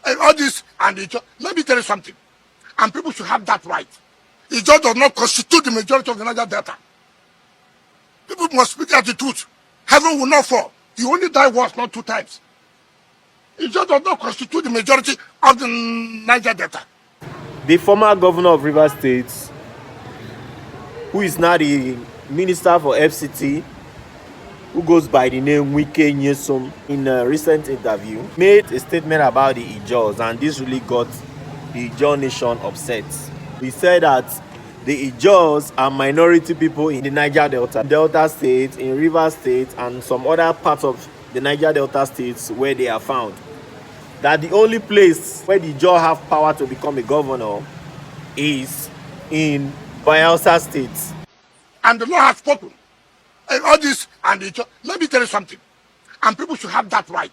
And all this and Ijaw, let me tell you something. And people should have that right. Ijaw does not constitute the majority of the Niger Delta. People must speak the truth. Heaven will not fall. You only die once, not 2 times. Ijaw does not constitute the majority of the Niger Delta. The former governor of Rivers State, who is now the minister for FCT, who goes by the name Wike, in a recent interview, made a statement about the Ijaws, and this really got the Ijaw nation upset. He said that the Ijaws are minority people in the Niger Delta State, in Rivers State, and some other parts of the Niger Delta states where they are found. That the only place where the Ijaw have power to become a governor is in Bayelsa State. And the Lord has spoken. And all this and Ijaw, let me tell you something. And people should have that right.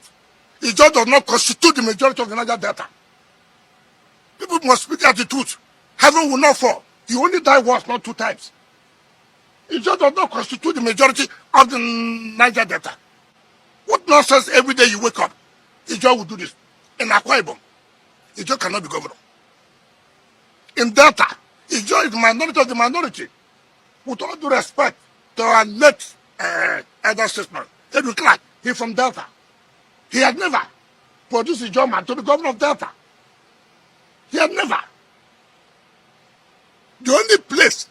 Ijaw does not constitute the majority of the Niger Delta. People must speak the truth. Heaven will not fall. You only die once, not 2 times. Ijaw does not constitute the majority of the Niger Delta. What nonsense every day you wake up? Ijaw will do this. In Akwa Ibom, Ijaw cannot be governor. In Delta, Ijaw is the minority of the minority. With all due respect to our late elder statesman, Edwin Clark, he's from Delta. He had never produced Ijaw man to be governor of Delta. He had never. The only place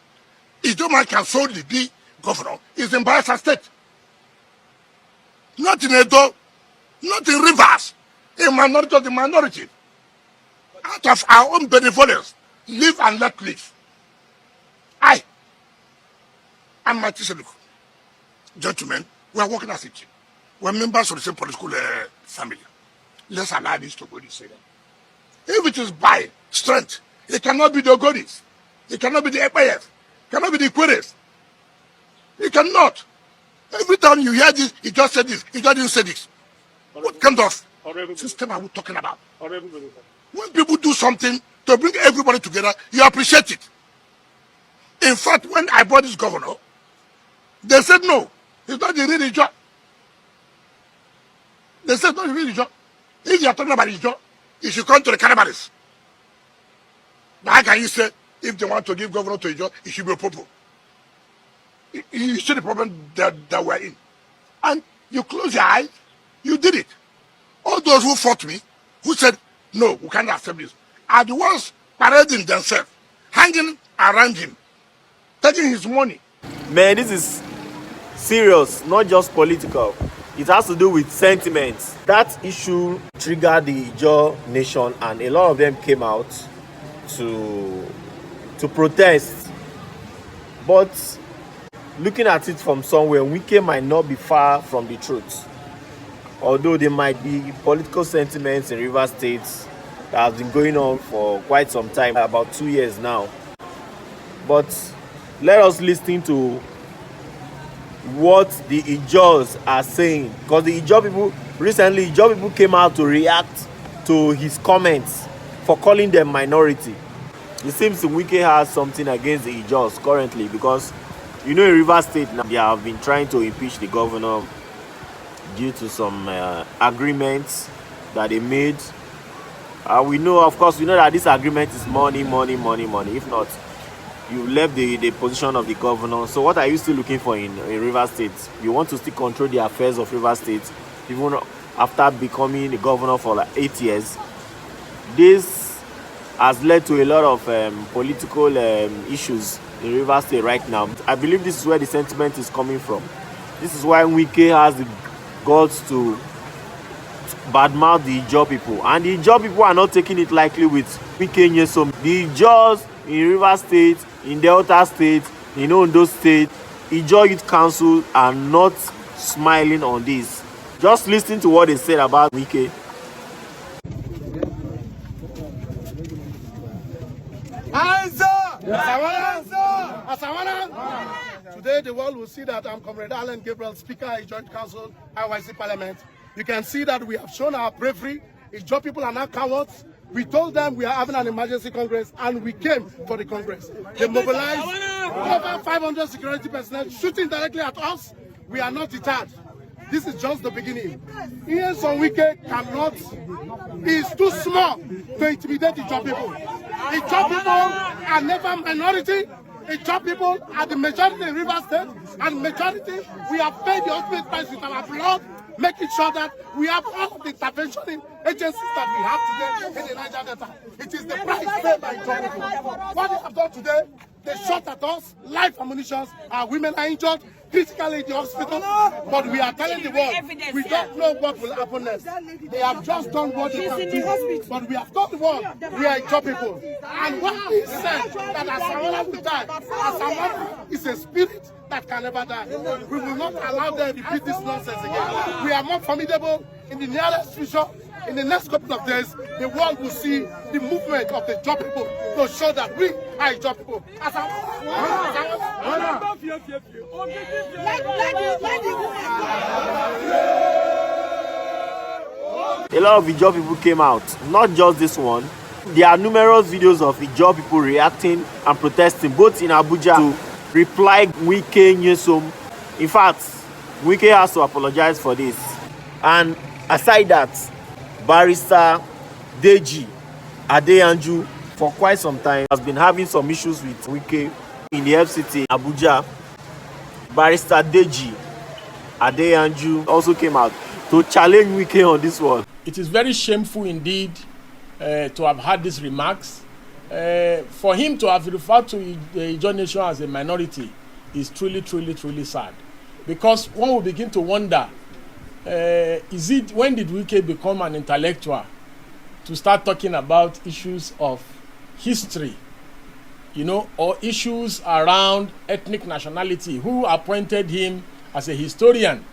Ijaw man can solely be governor is in Bayelsa State. Not in Edo, not in Rivers, a minority of the minority. Out of our own benevolence, live and let live. I'm my teacher. Gentlemen, we are working as a team. We are members of the same political family. Let's allow this to go this way. If it is by strength, it cannot be the Ogoris. It cannot be the EPF. It cannot be the Queries. It cannot. Every time you hear this, he just said this. He just didn't say this. What kind of system are we talking about? When people do something to bring everybody together, you appreciate it. In fact, when I brought this governor, they said no, it's not the real Ijaw. They said not the real Ijaw. If you are talking about Ijaw, you should come to the cannibalists. Now how can you say if they want to give governor to Ijaw, it should be a popo? You see the problem that we're in. And you close your eyes, you did it. All those who fought me, who said, no, we cannot accept this, are the ones parading themselves, hanging around him, taking his money. Man, this is serious, not just political. It has to do with sentiments. That issue triggered the Ijaw nation, and a lot of them came out to protest. But looking at it from somewhere, Wike might not be far from the truth. Although there might be political sentiments in Rivers State that has been going on for quite some time, about 2 years now. But let us listen to what the Ijaws are saying, because the Ijaw people recently, Ijaw people came out to react to his comments for calling them minority. It seems Wike has something against the Ijaws currently, because you know in Rivers State now they have been trying to impeach the governor due to some agreements that they made. We know, of course, we know that this agreement is money. If not, you left the position of the governor. So what are you still looking for in Rivers State? You want to still control the affairs of Rivers State even after becoming the governor for like 8 years. This has led to a lot of political issues in Rivers State right now. I believe this is where the sentiment is coming from. This is why Wike has the guts to badmouth the Ijaw people. And the Ijaw people are not taking it lightly with Wike Nyesom. The Ijaws in Rivers State, in Delta State, in Ondo State, Ijaw Youth Council are not smiling on this. Just listen to what they said about Wike. Today the world will see that I'm Comrade Allen Gabriel, Speaker of Joint Council, IYC Parliament. You can see that we have shown our bravery. Ijaw people are not cowards. We told them we are having an emergency congress, and we came for the congress. They mobilized over 500 security personnel shooting directly at us. We are not deterred. This is just the beginning. Yes, on Wike cannot, is too small to intimidate the Ijaw people. The Ijaw people are never minority. The Ijaw people are the majority in Rivers State, and majority, we have paid the ultimate price with our blood, making sure that we have all of the intervention agencies that we have today in the Niger Delta. It is the price paid by Ijaw people. What they have done today, they shot at us, live ammunition, our women are injured, critically in the hospital, but we are telling the world, we don't know what will happen next. They have just done what they can do, but we have told the world, we are Ijaw people. And what we said, that Asamoah will die, Asamoah is a spirit that can never die. We will not allow them to repeat this nonsense again. We are more formidable in the nearest future. In the next couple of days, the world will see the movement of the Ijaw people to show that we are Ijaw people. A lot of Ijaw people came out, not just this one. There are numerous videos of Ijaw people reacting and protesting, both in Abuja to reply Wike Nyesom. In fact, Wike has to apologize for this. And aside that, Barrister Deji Adeyanju for quite some time has been having some issues with Wike in the FCT in Abuja. Barrister Deji Adeyanju also came out to challenge Wike on this one. It is very shameful indeed to have had these remarks. For him to have referred to the Ijaw nation as a minority is truly, truly, truly sad. Because one will begin to wonder, when did Wike become an intellectual to start talking about issues of history, or issues around ethnic nationality? Who appointed him as a historian?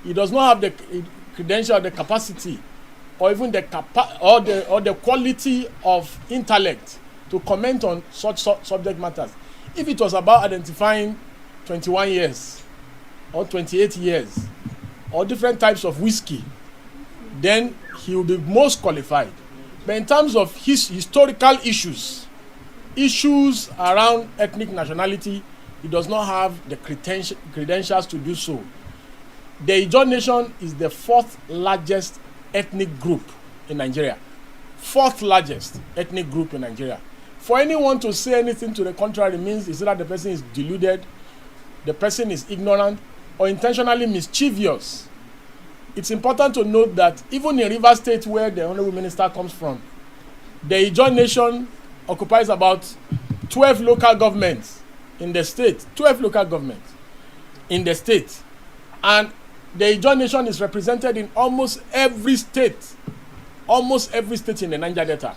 He does not have the credential, the capacity, or even the quality of intellect to comment on such subject matters. If it was about identifying 21 years or 28 years or different types of whiskey, then he will be most qualified. But in terms of his historical issues around ethnic nationality, he does not have the credentials to do so. The Ijaw nation is the 4th largest ethnic group in Nigeria. 4th largest ethnic group in Nigeria. For anyone to say anything to the contrary means either the person is deluded, the person is ignorant, or intentionally mischievous. It's important to note that even in Rivers State, where the Honorable Minister comes from, the Ijaw nation occupies about 12 local governments in the state. 12 local governments in the state. And the Ijaw nation is represented in almost every state in the Niger Delta.